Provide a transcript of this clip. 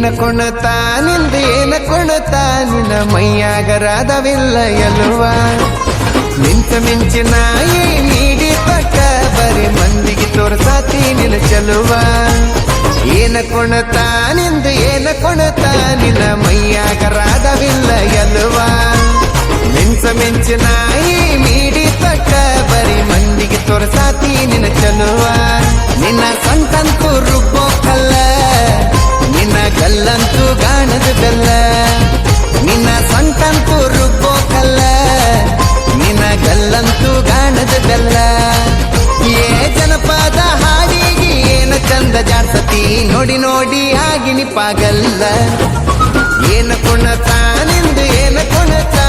ಏನ ಕುಣತಾ ನಿಂದ ಏನ ಕುಣತಾ ನಿನ್ನ ಮೈಯಾಗರಾದವಿಲ್ಲ ಎಲ್ವ ನಿಂತ ಮಿಂಚಿನ ನೀಡಿ ತೊಟ್ಟ ಬರೀ ಮಂದಿಗೆ ತೋರ್ಸಾತಿ ನಿನ್ನ ಚೆಲುವ ಏನ ಕುಣತಾ ನಿಂದ ಏನ ಕುಣತಾ ನಿನ್ನ ಮೈಯಾಗರಾದವಿಲ್ಲ ಎಲ್ವ ನಿಂತ ಮಿಂಚಿನ ನೀಡಿ ತೊಟ್ಟ ಬರೀ ಮಂದಿಗೆ ತೋರ್ಸಾತಿ ನಿನ್ನ ಚೆಲುವ ನಿನ್ನ ಸಂತಂತೂ ರುಬ್ಬೋಕಲ್ಲ ನಿನ್ನ ಗಲ್ಲಂತೂ ಗಾಣದ ಬೆಲ್ಲ ನಿನ್ನ ಸಂತಂತೂ ರುಬ್ಬೋಕಲ್ಲ ನಿನ್ನ ಗಲ್ಲಂತೂ ಗಾಣದ ಬೆಲ್ಲ ಏ ಜನಪದ ಹಾಡಿಗೆ ಏನ ಚಂದ ಜಾಡ್ಸತಿ ನೋಡಿ ನೋಡಿ ಆಗಿನಿ ಪಾಗಲ್ಲ ಏನ ಕುಣತಾ ನಿಂದು ಏನ ಕುಣತಾ